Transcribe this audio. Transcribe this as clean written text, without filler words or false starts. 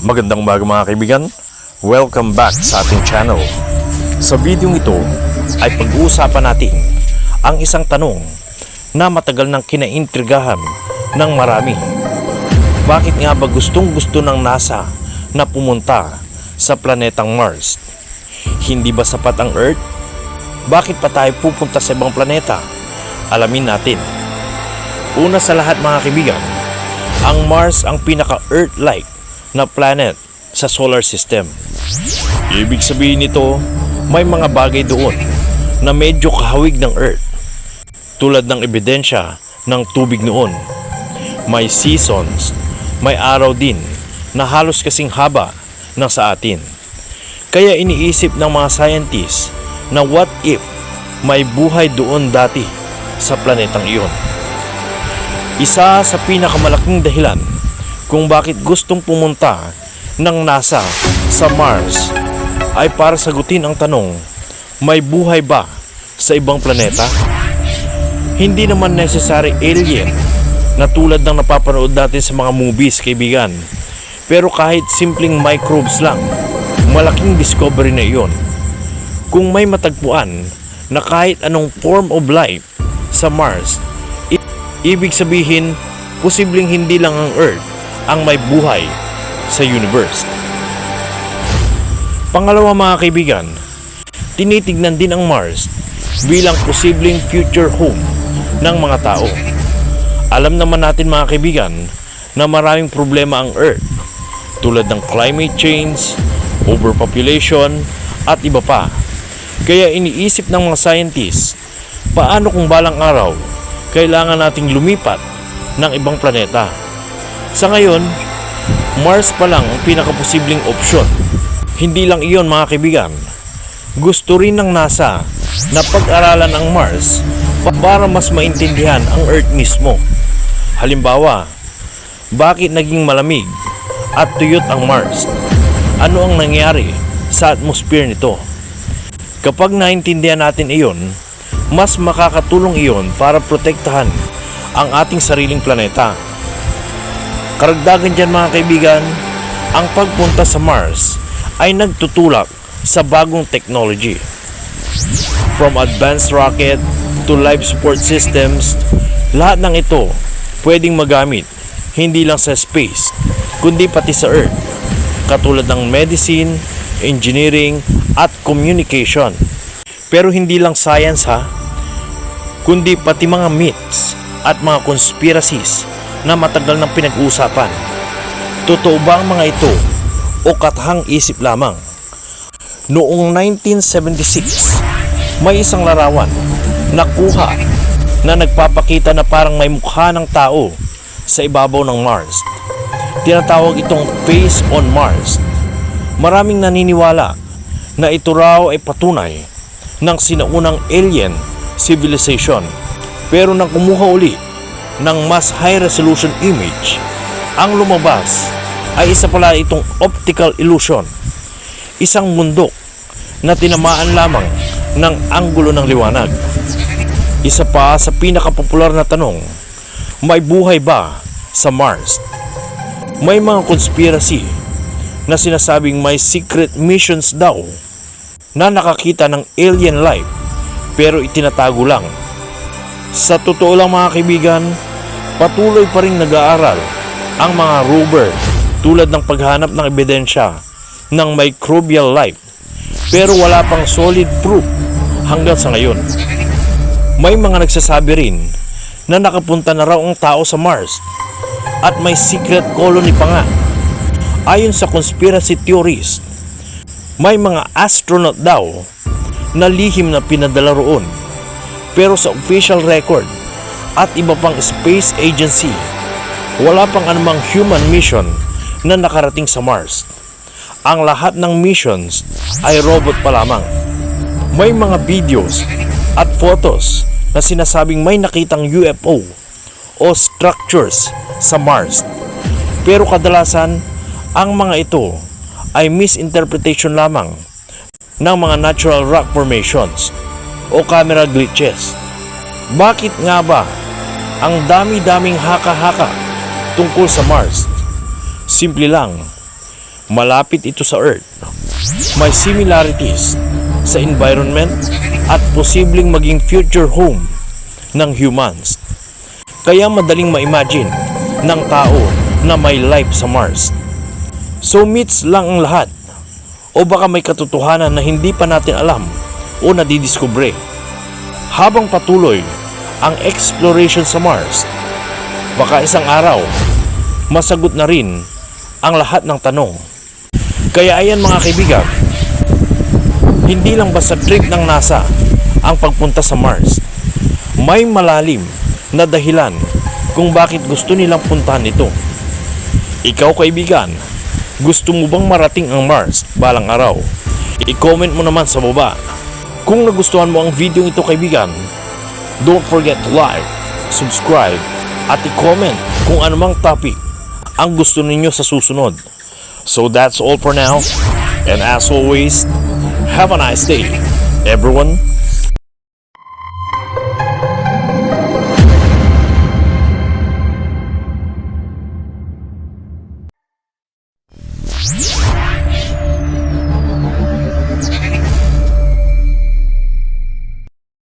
Magandang umaga mga kaibigan. Welcome back sa ating channel. Sa video ito ay pag-uusapan natin ang isang tanong na matagal nang kinaintrigahan ng marami. Bakit nga ba gustong-gusto ng NASA na pumunta sa planetang Mars? Hindi ba sapat ang Earth? Bakit pa tayo pupunta sa ibang planeta? Alamin natin. Una sa lahat mga kaibigan, ang Mars ang pinaka-Earth-like na planet sa solar system. Ibig sabihin nito, may mga bagay doon na medyo kahawig ng Earth, tulad ng ebidensya ng tubig noon. May seasons, may araw din na halos kasing haba ng sa atin. Kaya iniisip ng mga scientists na what if may buhay doon dati sa planetang iyon. Isa sa pinakamalaking dahilan kung bakit gustong pumunta ng NASA sa Mars ay para sagutin ang tanong, may buhay ba sa ibang planeta? Hindi naman necessary alien na tulad ng napapanood natin sa mga movies, kaibigan. Pero kahit simpleng microbes lang, malaking discovery na iyon. Kung may matagpuan na kahit anong form of life sa Mars, ibig sabihin, posibleng hindi lang ang Earth ang may buhay sa universe. Pangalawa mga kaibigan, tinitignan din ang Mars bilang posibleng future home ng mga tao. Alam naman natin mga kaibigan na maraming problema ang Earth tulad ng climate change, overpopulation at iba pa. Kaya iniisip ng mga scientists, paano kung balang araw kailangan nating lumipat ng ibang planeta? Sa ngayon, Mars pa lang ang pinakaposibleng opsyon. Hindi lang iyon mga kaibigan. Gusto rin ng NASA na pag-aralan ang Mars para mas maintindihan ang Earth mismo. Halimbawa, bakit naging malamig at tuyot ang Mars? Ano ang nangyari sa atmosphere nito? Kapag naintindihan natin iyon, mas makakatulong iyon para protektahan ang ating sariling planeta. Karagdagan dyan mga kaibigan, ang pagpunta sa Mars ay nagtutulak sa bagong technology. From advanced rocket to life support systems, lahat ng ito pwedeng magamit hindi lang sa space, kundi pati sa Earth, katulad ng medicine, engineering at communication. Pero hindi lang science kundi pati mga myths at mga conspiracies na matagal nang pinag-uusapan. Totoo ba ang mga ito o katahang isip lamang? Noong 1976, may isang larawan na kuha na nagpapakita na parang may mukha ng tao sa ibabaw ng Mars. Tinatawag itong face on Mars. Maraming naniniwala na ito raw ay patunay ng sinaunang alien civilization. Pero nang kumuha uli ng mas high resolution image, ang lumabas ay isa pala itong optical illusion. Isang bundok na tinamaan lamang ng anggulo ng liwanag. Isa pa sa pinakapopular na tanong, may buhay ba sa Mars? May mga conspiracy na sinasabing may secret missions daw na nakakita ng alien life pero itinatago lang. Sa totoo lang mga kaibigan, patuloy pa rin nag-aaral ang mga rover tulad ng paghanap ng ebidensya ng microbial life, pero wala pang solid proof hanggang sa ngayon. May mga nagsasabi rin na nakapunta na raw ang tao sa Mars at may secret colony pa nga. Ayon sa conspiracy theories, may mga astronaut daw na lihim na pinadala roon. Pero sa official record at iba pang space agency, wala pang anumang human mission na nakarating sa Mars. Ang lahat ng missions ay robot pa lamang. May mga videos at photos na sinasabing may nakitang UFO o structures sa Mars. Pero kadalasan, ang mga ito ay misinterpretation lamang ng mga natural rock formations o camera glitches. Bakit nga ba ang dami-daming haka-haka tungkol sa Mars? Simple lang, Malapit ito sa Earth. May similarities sa environment at posibleng maging future home ng humans. Kaya madaling ma-imagine ng tao na may life sa Mars. So myths lang ang lahat, o baka may katotohanan na hindi pa natin alam o nadidiskubre. Habang patuloy ang exploration sa Mars, baka isang araw masagot na rin ang lahat ng tanong. Kaya ayan mga kaibigan, hindi lang basta trip ng NASA ang pagpunta sa Mars. May malalim na dahilan kung bakit gusto nilang puntahan ito. Ikaw kaibigan, gusto mo bang marating ang Mars balang araw? I-comment mo naman sa baba. Kung nagustuhan mo ang video ito kaibigan, don't forget to like, subscribe, at i-comment kung anumang topic ang gusto ninyo sa susunod. So that's all for now, and as always, have a nice day, everyone.